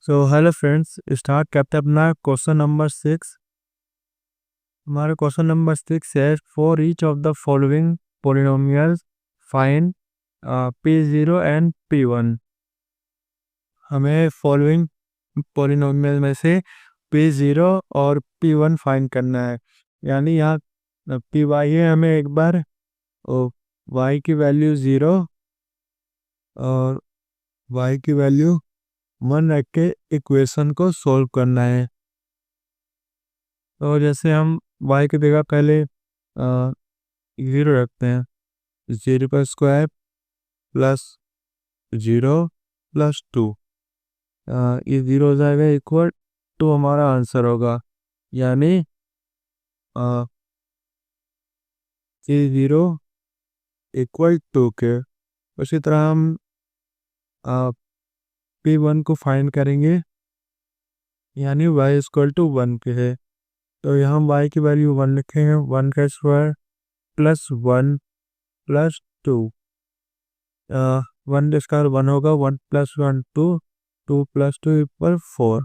So hello friends, start करते हैं अपना क्वेश्चन नंबर 6। हमारा क्वेश्चन नंबर 6 है, for each of the following polynomials find P0 and P1। हमें फॉलोइंग पोलिनोमियल में से P0 और P1 फाइंड करना है। यानी यहाँ Py है, हमें एक बार y की वैल्यू 0 और y की वैल्यू 1 रख के इक्वेशन को सॉल्व करना है। तो जैसे हम y की जगह पहले 0 रखते हैं, 0 का स्क्वायर प्लस 0 प्लस 2, ये 0 हो जाएगा इक्वल टू हमारा आंसर होगा। यानी ये 0 इक्वल टू के। उसी तरह हम P1 को फाइंड करेंगे, यानी y इक्वल टू 1 के है। तो यहाँ y की वैल्यू 1 लिखेंगे, 1 का स्क्वायर प्लस 1 प्लस 2, 1 स्क्वायर 1 होगा, 1 प्लस 1 2, 2 प्लस 2 इक्वल 4।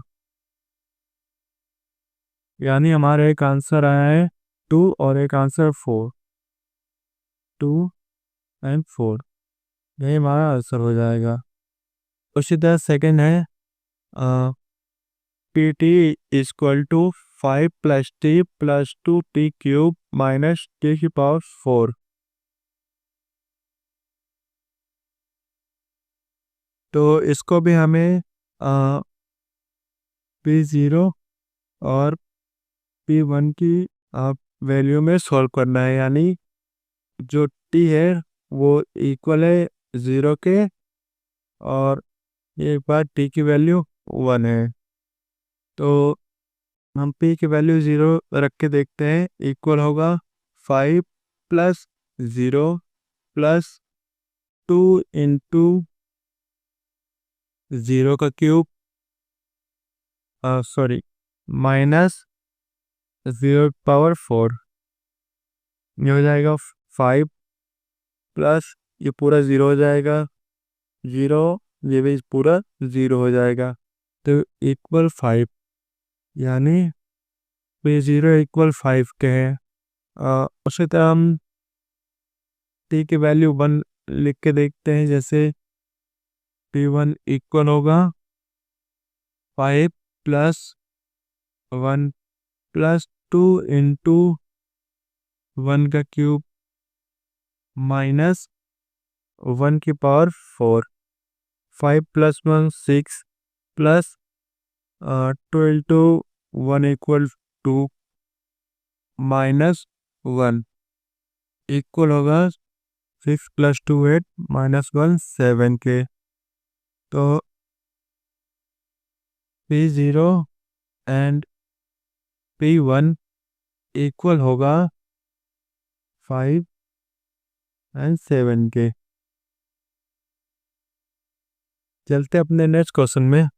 यानी हमारा एक आंसर आया है 2 और एक आंसर 4, 2 एंड 4। यही हमारा आंसर हो जाएगा। उसी तरह सेकेंड है, P T equal to 5 plus T plus 2t cube minus t की पावर 4। तो इसको भी हमें P0 और P1 की वैल्यू में सॉल्व करना है। यानी जो t है वो इक्वल है 0 के, और एक बार t की वैल्यू 1 है। तो हम p की वैल्यू 0 रख के देखते हैं, इक्वल होगा 5 प्लस 0 प्लस 2 इंटू 0 का क्यूब, सॉरी, माइनस 0 पावर 4। ये हो जाएगा 5 प्लस ये पूरा 0 हो जाएगा, 0, ये भी पूरा 0 हो जाएगा, तो इक्वल 5। यानी P0 इक्वल 5 के हैं। उसी तरह हम t की वैल्यू 1 लिख के देखते हैं। जैसे P1 इक्वल होगा 5 प्लस 1 प्लस 2 इंटू 1 का क्यूब माइनस 1 की power 4। 5 plus 1 6 plus 2 into 1 equal 2 minus 1 equal होगा 6 प्लस 2 8 माइनस 1 7 के। तो P0 एंड P1 इक्वल होगा 5 एंड 7 के। चलते अपने नेक्स्ट क्वेश्चन में।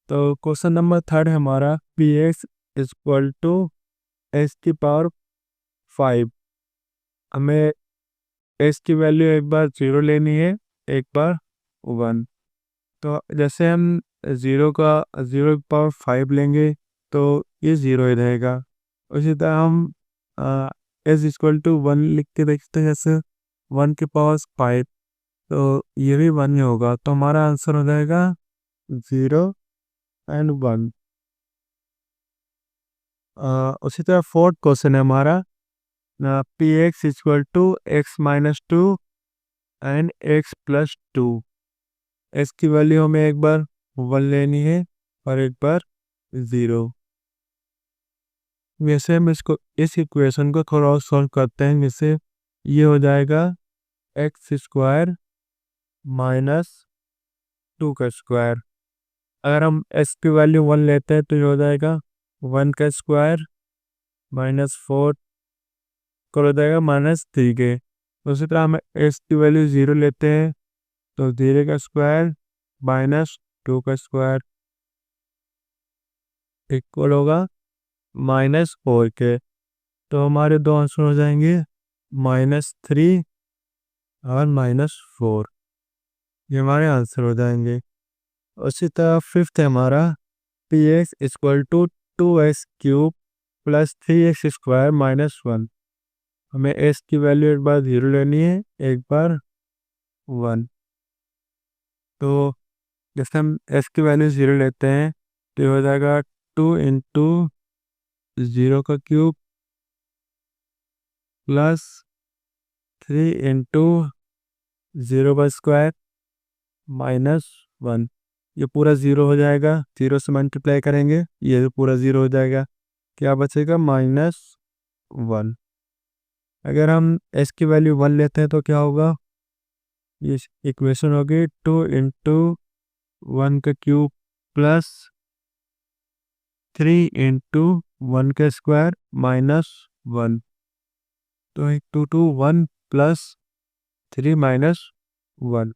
तो क्वेश्चन नंबर 3 है हमारा, Px इक्वल टू एस की पावर 5। हमें एस की वैल्यू एक बार 0 लेनी है, एक बार 1। तो जैसे हम 0 की पावर 5 लेंगे तो ये 0 ही रहेगा। उसी तरह हम एस इक्वल टू 1 लिख के देखते हैं, जैसे 1 की पावर 5, तो ये भी 1 ही होगा। तो हमारा आंसर हो जाएगा 0 एंड 1। उसी तरह फोर्थ क्वेश्चन है हमारा, P X equal to X minus 2 and X plus 2। X की वैल्यू हमें एक बार 1 लेनी है और एक बार 0। वैसे हम इस इक्वेशन को थोड़ा और सॉल्व करते हैं, जिससे ये हो जाएगा एक्स स्क्वायर माइनस 2 का स्क्वायर। अगर हम एक्स की वैल्यू 1 लेते हैं तो ये हो जाएगा 1 का स्क्वायर माइनस 4 हो जाएगा माइनस 3 के। उसी तरह हम एक्स की वैल्यू 0 लेते हैं तो 0 का स्क्वायर माइनस 2 का स्क्वायर इक्वल होगा -4 के। तो हमारे दो आंसर हो जाएंगे -3 और -4। ये हमारे आंसर हो जाएंगे। उसी तरह फिफ्थ है हमारा P X equal to 2x³ plus 3x² minus 1। हमें s की वैल्यू एक बार 0 लेनी है, एक बार 1। तो जैसे हम s की वैल्यू 0 लेते हैं तो ये हो जाएगा 2 × 0 का क्यूब प्लस 3 × 0 का स्क्वायर माइनस 1। ये पूरा 0 हो जाएगा, 0 से मल्टीप्लाई करेंगे ये भी पूरा 0 हो जाएगा, क्या बचेगा -1। अगर हम s की वैल्यू 1 लेते हैं तो क्या होगा, ये इक्वेशन होगी 2 × 1 का क्यूब प्लस 3 × 1 का स्क्वायर माइनस 1। तो 2 2 1 प्लस 3 माइनस 1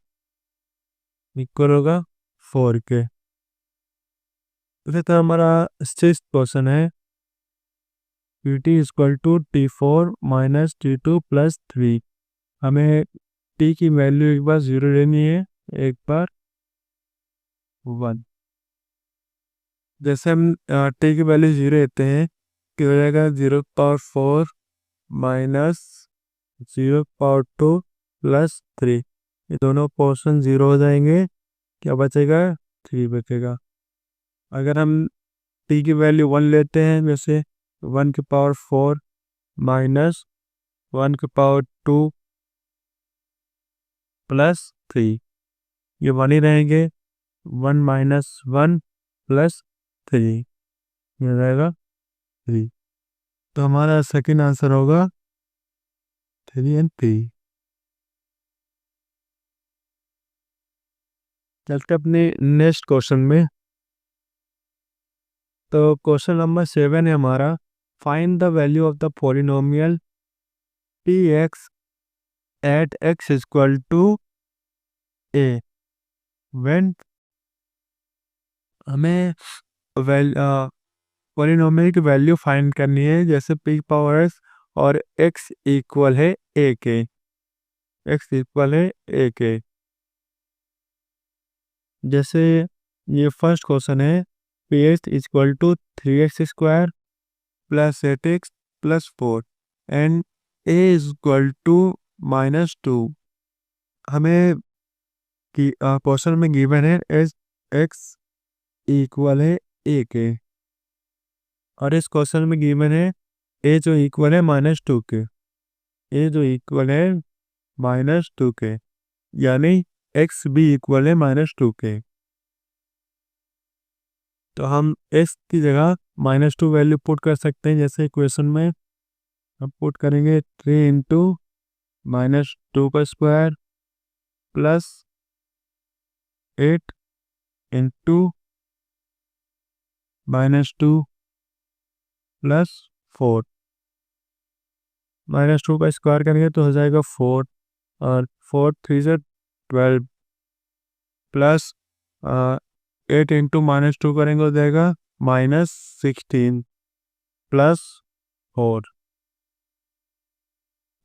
इक्वल होगा 4 के। तो हमारा सिक्स्थ क्वेश्चन है Pt equal to T4 minus T2 plus 3। हमें t की वैल्यू एक बार 0 लेनी है, एक बार 1। जैसे हम t की वैल्यू 0 लेते हैं कि हो जाएगा 0⁴ माइनस 0⁴2 प्लस 3। ये दोनों पोर्शन 0 हो जाएंगे, क्या बचेगा 3 बचेगा। अगर हम t की वैल्यू 1 लेते हैं जैसे 1⁴ माइनस 1⁴2 प्लस 3, ये 1 ही रहेंगे, 1 माइनस 1 प्लस 3 ये रहेगा 3। तो हमारा सेकंड आंसर होगा 3 एंड 3। चलते अपने नेक्स्ट क्वेश्चन में। तो क्वेश्चन नंबर 7 है हमारा, find the value of the polynomial px at x equal to a when. हमें पॉलिनोमियल की वैल्यू फाइंड करनी है, जैसे p पावर s और x इक्वल है a के, x इक्वल है a के। जैसे ये फर्स्ट क्वेश्चन है px equal to 3x² plus 8x plus 4 and a equal to -2। हमें क्वेश्चन में गिवन है एस x इक्वल है a के, और इस क्वेश्चन में गिवन है a जो इक्वल है -2 के, a जो इक्वल है -2 के, यानी x भी इक्वल है -2 के। तो हम x की जगह -2 वैल्यू पुट कर सकते हैं, जैसे इक्वेशन में हम पुट करेंगे 3 × -2 का स्क्वायर प्लस 8 × -2 प्लस 4। -2 का स्क्वायर करेंगे तो हो जाएगा 4, और 4 3 से 12 प्लस 8 × -2 करेंगे हो जाएगा -16 प्लस 4।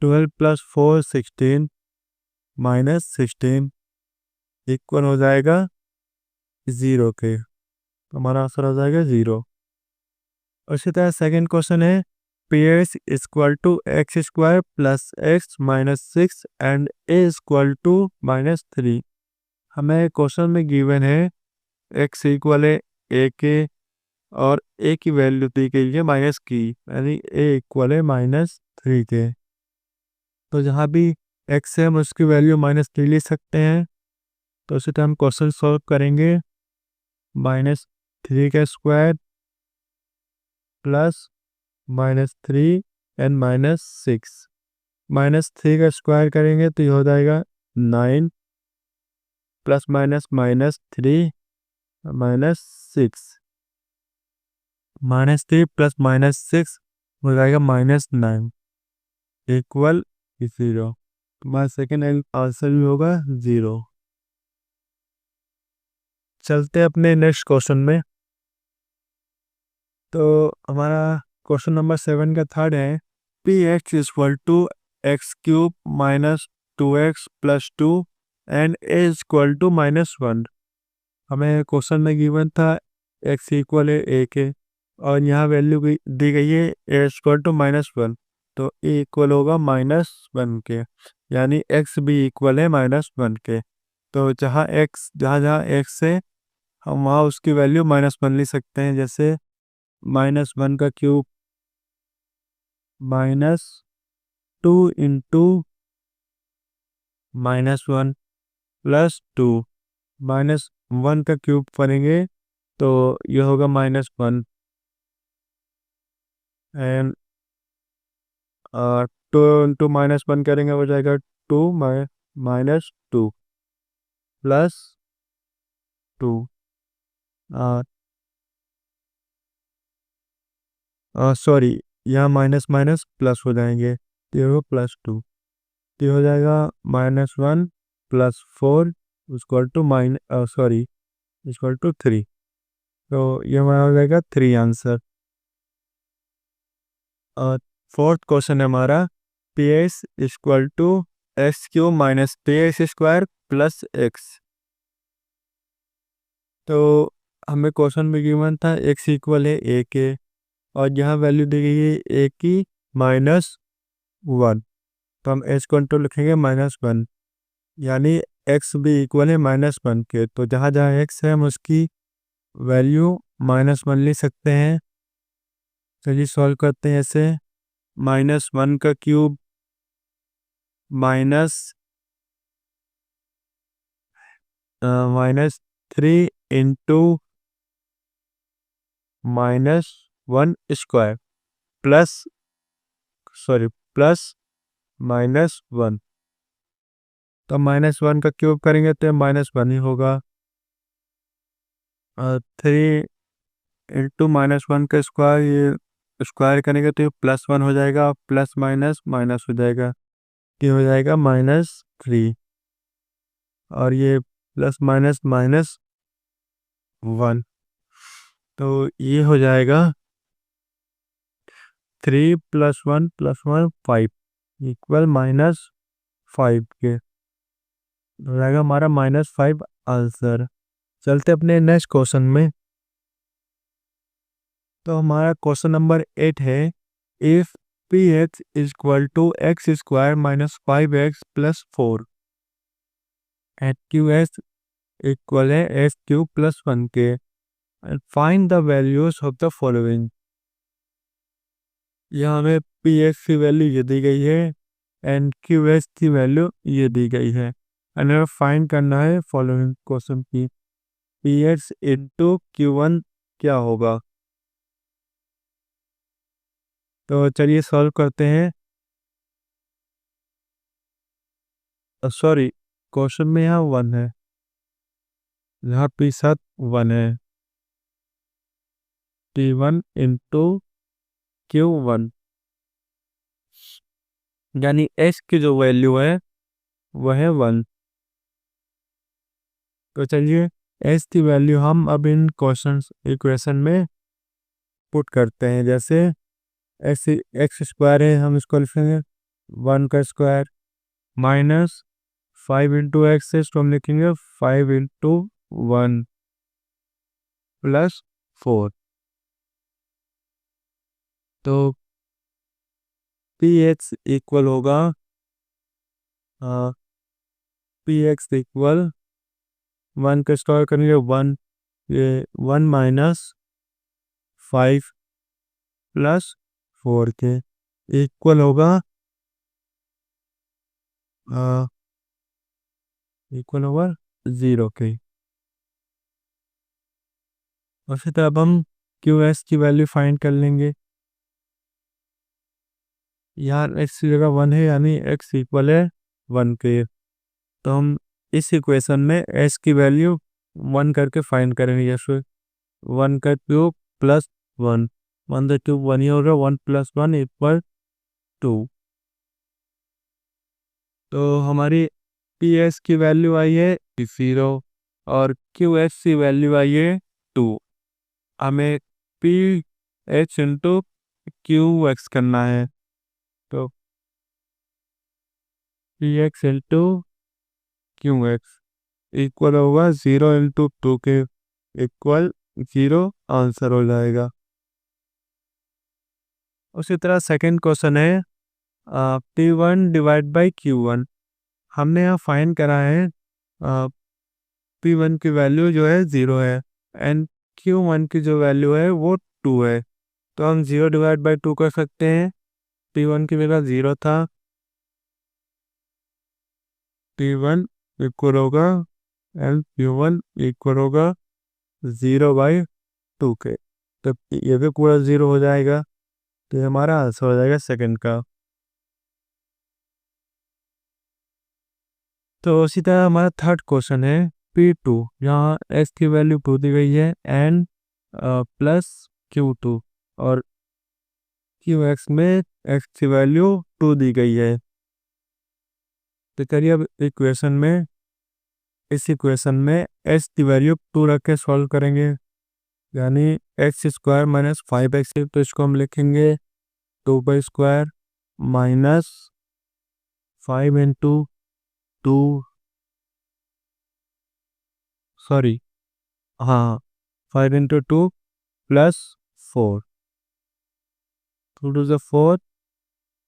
12 प्लस 4 16 -16 इक्वल हो जाएगा 0 के, तो हमारा आंसर हो जाएगा 0। उसी तरह सेकंड क्वेश्चन है px equal to x² plus x minus 6 and a equal to -3। हमें क्वेश्चन में गिवन है x इक्वल है a के और a की वैल्यू दी गई है माइनस की, यानी a इक्वल है -3 के। तो जहाँ भी x है हम उसकी वैल्यू -3 ले सकते हैं। तो उसी तरह हम क्वेश्चन सॉल्व करेंगे, -3 का स्क्वायर प्लस -3 एंड -6। -3 का स्क्वायर करेंगे तो ये हो जाएगा 9 प्लस माइनस -3 -6, -3 प्लस -6 हो जाएगा -9 इक्वल 0। हमारा सेकेंड आंसर भी होगा 0। चलते अपने नेक्स्ट क्वेश्चन में। तो हमारा क्वेश्चन नंबर 7 का थर्ड है px equal to x³ -2x plus 2 and a equal to -1। हमें क्वेश्चन में गिवन था x इक्वल है a के, और यहाँ वैल्यू दी गई है a इक्वल टू -1, तो a इक्वल होगा -1 के, यानी x भी इक्वल है -1 के। तो जहाँ जहाँ x है हम वहाँ उसकी वैल्यू -1 ले सकते हैं, जैसे -1 का क्यूब -2 इंटू -1 +2, -1 का क्यूब करेंगे तो ये होगा -1, एंड 2 इंटू -1 करेंगे हो जाएगा 2 -2 +2, सॉरी यहाँ माइनस माइनस प्लस हो जाएंगे, तो ये होगा +2, तो ये हो जाएगा -1 +4 इक्वल टू इक्वल टू 3, तो ये हमारा हो जाएगा 3 आंसर। फोर्थ क्वेश्चन है हमारा P S equal to x³ minus px² plus x। तो हमें क्वेश्चन में गिवन था x इक्वल है a के, और यहाँ वैल्यू दी गई है a की -1, तो हम h कंट्रोल लिखेंगे -1, यानी x भी इक्वल है -1 के, तो जहाँ जहाँ x है हम उसकी वैल्यू -1 ले सकते हैं। चलिए सॉल्व करते हैं ऐसे, -1 का क्यूब -3 इंटू -1² प्लस -1, तो -1 का क्यूब करेंगे तो -1 ही होगा। 3 इंटू -1 का स्क्वायर, ये स्क्वायर करेंगे तो ये +1 हो जाएगा, प्लस माइनस माइनस हो जाएगा, ये हो जाएगा -3, और ये प्लस माइनस -1, तो ये हो जाएगा 3 + 1 + 1 5 इक्वल -5 के, हो जाएगा हमारा -5 आंसर। चलते अपने नेक्स्ट क्वेश्चन में। तो हमारा क्वेश्चन नंबर 8 है, if P X equal to x² -5x + 4 at Q S equal है x³ + 1 के, and find the values of the following. यहाँ हमें पी एक्स की वैल्यू ये दी गई है एंड क्यू एस की वैल्यू ये दी गई है, एंड हमें फाइंड करना है फॉलोइंग क्वेश्चन की पी एक्स इंटू Q1 क्या होगा। तो चलिए सॉल्व करते हैं। सॉरी, क्वेश्चन में यहाँ 1 है, यहाँ पी साथ 1 है, T1 इंटू Q1, यानी S की जो वैल्यू है वह है 1। तो चलिए S की वैल्यू हम अब इन इक्वेशन में पुट करते हैं, जैसे x² है, हम इसको लिखेंगे 1 का स्क्वायर, -5 इंटू एक्स है, तो हम लिखेंगे 5 इंटू 1 + 4, तो पी एक्स इक्वल होगा पी एक्स इक्वल 1 का स्क्वायर करेंगे 1, ये 1 - 5 + 4 के इक्वल होगा इक्वल होगा 0 के। और फिर अब हम क्यू एस की वैल्यू फाइंड कर लेंगे। यार एक्स की जगह 1 है, यानी एक्स इक्वल है 1 के, तो हम इस इक्वेशन में एस की वैल्यू 1 करके फाइंड करेंगे, जैसे 1 का क्यूब + 1, 1 का क्यूब 1 ही होगा, 1 + 1 = 2, तो हमारी पी एस की वैल्यू आई है 0 और क्यू एस की वैल्यू आई है 2। हमें P H into Q x करना है, तो P x into Q x, equal होगा 0 × 2 के इक्वल 0 आंसर हो जाएगा। उसी तरह सेकंड क्वेश्चन है P1 डिवाइड बाई Q1। हमने यहाँ फाइंड करा है P1 की वैल्यू जो है 0 है एंड Q1 की जो वैल्यू है वो 2 है। तो हम 0 डिवाइड बाई 2 कर सकते हैं। P1 की जगह 0 था, P1 इक्वल होगा एंड Q1 इक्वल होगा 0/2 के। तो ये भी पूरा 0 हो जाएगा, तो ये हमारा आंसर हो जाएगा सेकंड का। तो इसी तरह हमारा थर्ड क्वेश्चन है P2। यहाँ x की वैल्यू 2 दी गई है एंड प्लस Q2 और Qx में x की वैल्यू 2 दी गई है। तो करिए अब इस इक्वेशन में x की वैल्यू 2 रख के सॉल्व करेंगे, यानी x² माइनस 5x। तो इसको हम लिखेंगे 2 माइनस 5 इंटू 2 सॉरी हाँ 5 इंटू 2 प्लस 4 2 टू ज़ 4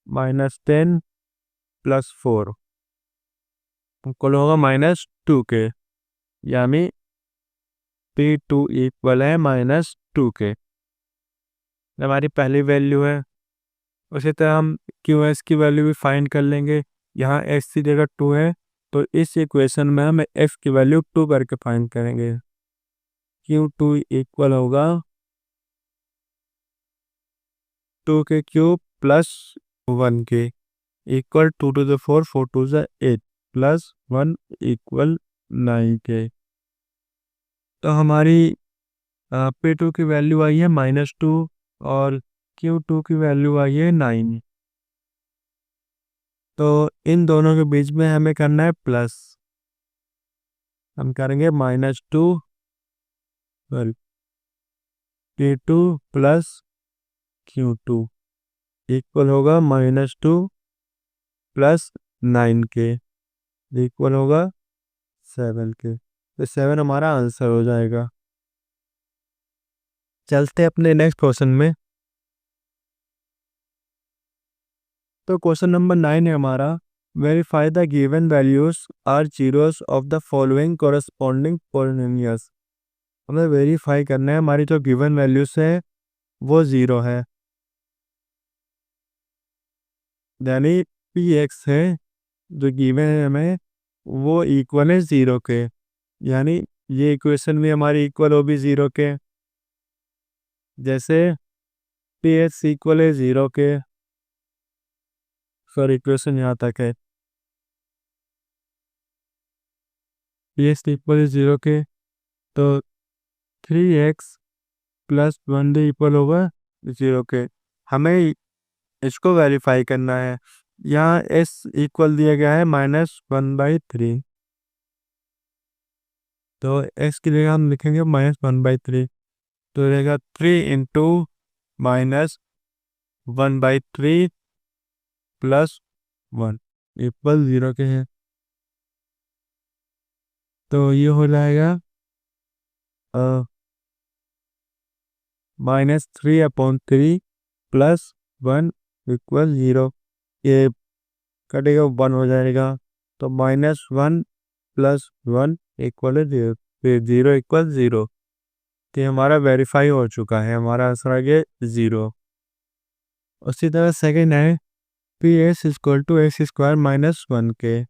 माइनस 10 प्लस 4 इक्वल होगा -2 के, यानी P2 इक्वल है -2 के। हमारी पहली वैल्यू है। उसी तरह हम QS की वैल्यू भी फाइंड कर लेंगे। यहाँ x की जगह 2 है, तो इस इक्वेशन में हम x की वैल्यू 2 करके फाइंड करेंगे। Q2 इक्वल होगा 2 के क्यूब प्लस 1 के equal 2 to the 4 4 to the 8 plus 1 equal 9 के। तो हमारी P2 की वैल्यू आई है -2 और Q2 की वैल्यू आई है 9। तो इन दोनों के बीच में हमें करना है प्लस। हम करेंगे -2 P2 प्लस Q2 इक्वल होगा -2 प्लस 9 के इक्वल होगा 7 के। तो 7 हमारा आंसर हो जाएगा। चलते अपने नेक्स्ट क्वेश्चन में। तो क्वेश्चन नंबर 9 है हमारा, verify the given values are zeros of the following corresponding polynomials. हमें वेरीफाई करना है हमारी जो गिवन वैल्यूज है वो 0 है, यानी Px है जो गिवन है हमें वो इक्वल है 0 के, यानी ये इक्वेशन भी हमारी इक्वल हो भी 0 के। जैसे Px इक्वल है 0 के, सॉरी इक्वेशन यहाँ तक है, Px इक्वल है 0 के, तो 3x प्लस 1 इक्वल होगा 0 के। हमें इसको वेरीफाई करना है। यहाँ s इक्वल दिया गया है -1/3, तो x की जगह हम लिखेंगे -1/3, तो रहेगा 3 इंटू -1/3 प्लस 1 इक्वल 0 के हैं। तो ये हो जाएगा -3/3 प्लस 1 इक्वल 0। ये कटेगा 1 हो जाएगा, तो -1 प्लस 1 इक्वल 0, फिर 0 इक्वल 0। तो ये हमारा वेरीफाई हो चुका है, हमारा आंसर आ गया 0। उसी तरह सेकेंड है Ps equal to x² minus 1 के।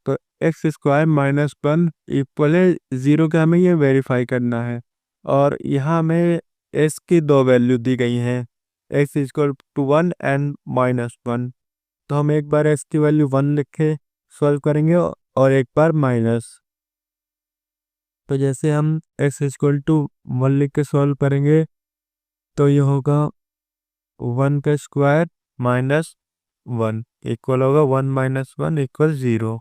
तो x² माइनस 1 इक्वल है 0 का, हमें ये वेरीफाई करना है। और यहाँ हमें s की दो वैल्यू दी गई हैं, x इक्वल टू 1 एंड -1। तो हम एक बार s की वैल्यू 1 लिख के सॉल्व करेंगे और एक बार माइनस। तो जैसे हम x इक्वल टू 1 लिख के सॉल्व करेंगे तो ये होगा 1 का स्क्वायर माइनस 1 इक्वल होगा 1 - 1 इक्वल 0।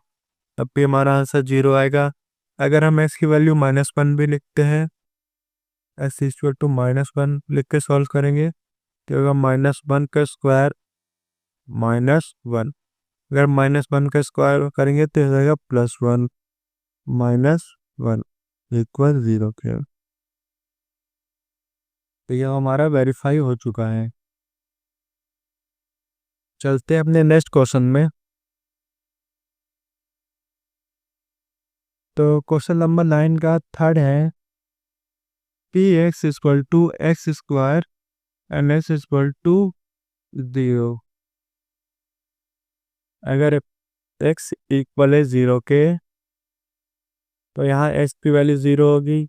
अब भी हमारा आंसर 0 आएगा। अगर हम x की वैल्यू -1 भी लिखते हैं, x इक्वल टू -1 लिख के सॉल्व करेंगे तो होगा -1 का स्क्वायर -1। अगर -1 का स्क्वायर करेंगे तो हो जाएगा +1। -1 इक्वल 0 के। तो यह हमारा वेरीफाई हो चुका है। चलते हैं अपने नेक्स्ट क्वेश्चन में। तो क्वेश्चन नंबर 9 का थर्ड है, P X equal to X square and X equal to 0। अगर x इक्वल है 0 के, तो यहाँ x की वैल्यू 0 होगी,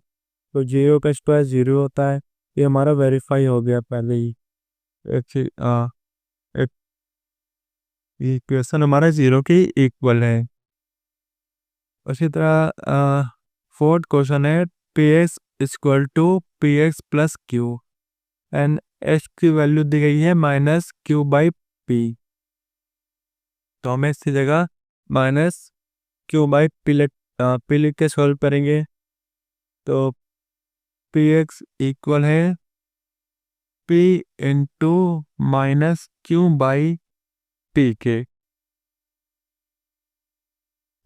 तो 0 का स्क्वायर 0 होता है। ये हमारा वेरीफाई हो गया पहले ही। इक्वेशन हमारा 0 की इक्वल है। उसी तरह फोर्थ क्वेश्चन है, P X equal to P X plus Q and X की वैल्यू दी गई है -q/p। तो हमें इसकी जगह -q/p लिख के सॉल्व करेंगे। तो पी एक्स इक्वल है p इंटू -q/p के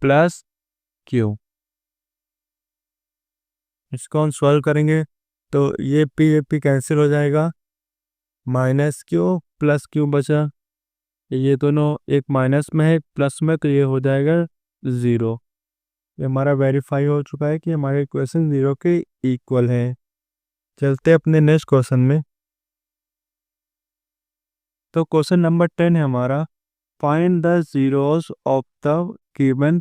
प्लस q। इसको हम सॉल्व करेंगे तो ये p कैंसिल हो जाएगा, -q प्लस q बचा। ये दोनों एक माइनस में है, एक प्लस में, तो ये हो जाएगा 0। ये हमारा वेरीफाई हो चुका है कि हमारा इक्वेशन 0 के इक्वल है। चलते हैं अपने नेक्स्ट क्वेश्चन में। तो क्वेश्चन नंबर 10 है हमारा, find the zeros of the given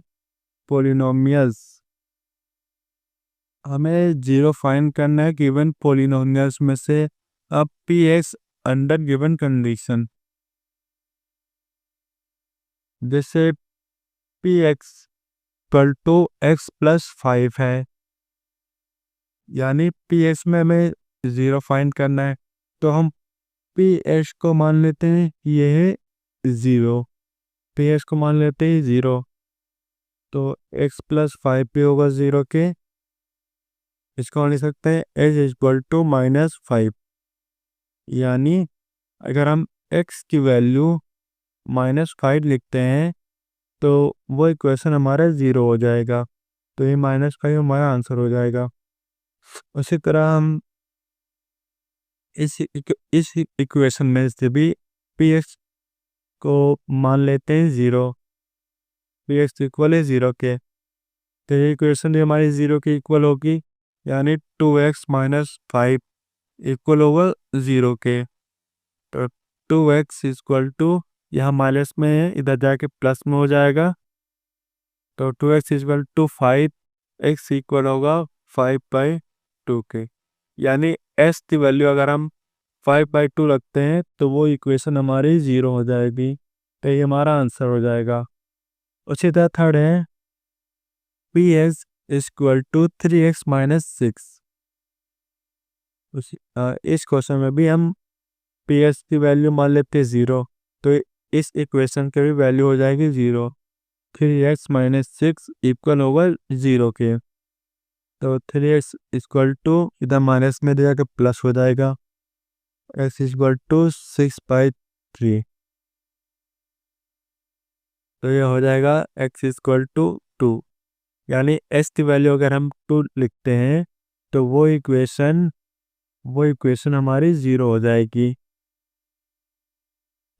polynomials. हमें जीरो फाइंड करना है गिवन पोलिनोमियल्स में से। अब P X under given condition, जैसे P X equal to X plus 5 है, यानी पी एक्स में हमें ज़ीरो फाइंड करना है। तो हम पी एक्स को मान लेते हैं ये है 0, पी एक्स को मान लेते हैं 0। तो एक्स प्लस 5 भी होगा 0 के। इसको हम लिख सकते हैं एच इक्वल टू -5, यानी अगर हम x की वैल्यू -5 लिखते हैं तो वो इक्वेशन हमारा 0 हो जाएगा। तो ये -5 हमारा आंसर हो जाएगा। उसी तरह हम इस इक्वेशन में से भी पी एक्स को मान लेते हैं 0, पी एक्स इक्वल है 0 के। तो ये इक्वेशन भी हमारी 0 के इक्वल होगी, यानी 2x - 5 इक्वल होगा 0 के। तो 2x इक्वल टू, यहाँ माइनस में है, इधर जाके प्लस में हो जाएगा। तो 2x equal to 5, x equal होगा 5/2 के। यानी s की वैल्यू अगर हम 5/2 रखते हैं तो वो इक्वेशन हमारी 0 हो जाएगी। तो ये हमारा आंसर हो जाएगा। उसी तरह थर्ड है, P X equal to 3x - 6। इस क्वेश्चन में भी हम पी एक्स की वैल्यू मान लेते हैं 0, तो इस इक्वेशन की भी वैल्यू हो जाएगी 0। 3x - 6 इक्वल होगा 0 के। तो 3x इक्वल टू, इधर माइनस में दिया कि प्लस हो जाएगा, x इक्वल टू 6/3। तो ये हो जाएगा x इक्वल टू 2, यानी s की वैल्यू अगर हम 2 लिखते हैं तो वो इक्वेशन हमारी 0 हो जाएगी।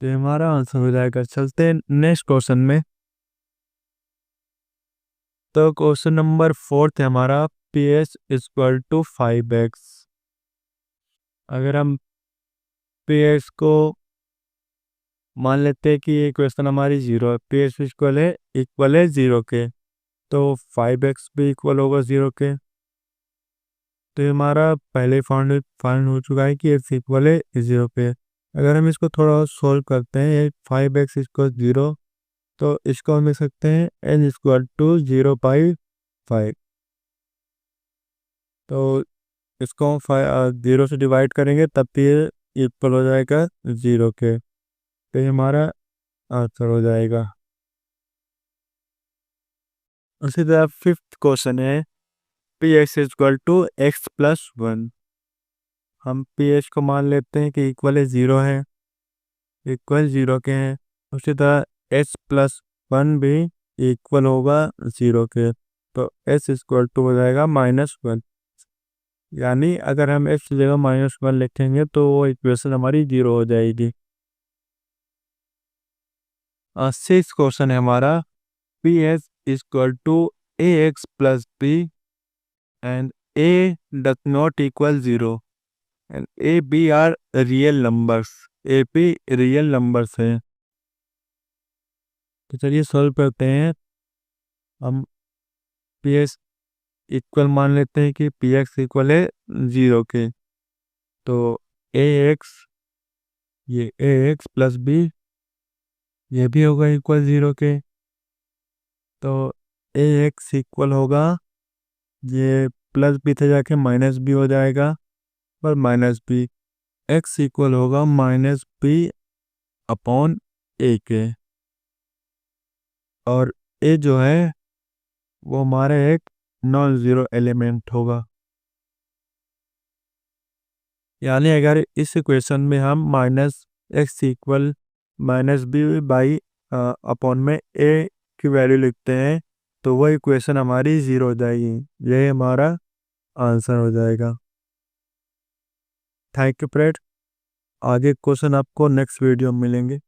तो हमारा आंसर हो जाएगा। चलते हैं नेक्स्ट क्वेश्चन में। तो क्वेश्चन नंबर 4 है हमारा, P H equal to 5x। अगर हम पी एच को मान लेते हैं कि ये क्वेश्चन हमारी 0 है, पी एच इक्वल है 0 के, तो 5x भी इक्वल होगा 0 के। तो ये हमारा पहले फाइंड हो चुका है कि x इक्वल है 0 पे। अगर हम इसको थोड़ा और सोल्व करते हैं, 5x इक्वल 0, तो इसको हम लिख सकते हैं n इक्वल टू 0/5। तो इसको हम 0 से डिवाइड करेंगे तब ये इक्वल हो जाएगा 0 के। तो ये हमारा आंसर हो जाएगा। उसी तरह फिफ्थ क्वेश्चन है, P X equal to X plus 1। हम पी एच को मान लेते हैं कि इक्वल है 0 है, इक्वल 0 के हैं। उसी तरह एच प्लस 1 भी इक्वल होगा 0 के। तो s इक्वल टू हो जाएगा -1। यानी अगर हम x की जगह -1 लिखेंगे तो वो इक्वेशन हमारी 0 हो जाएगी। 6 क्वेश्चन है हमारा, P S equal to A X plus B and a does not equal 0 and a b are real numbers। a b real numbers हैं। तो चलिए सॉल्व करते हैं। हम पी एस इक्वल मान लेते हैं कि पी एक्स इक्वल है 0 के। तो ए एक्स, ये ए एक्स प्लस बी, ये भी होगा इक्वल 0 के। तो ए एक्स इक्वल होगा, ये प्लस बी से जाके माइनस बी हो जाएगा, पर माइनस बी। एक्स इक्वल होगा -b अपॉन ए के। और ए जो है वो हमारा एक नॉन ज़ीरो एलिमेंट होगा। यानी अगर इस इक्वेशन में हम -x इक्वल -b अपॉन में a की वैल्यू लिखते हैं तो वह इक्वेशन हमारी 0 हो जाएगी। यही हमारा आंसर हो जाएगा। Thank you friend. आगे क्वेश्चन आपको नेक्स्ट वीडियो में मिलेंगे।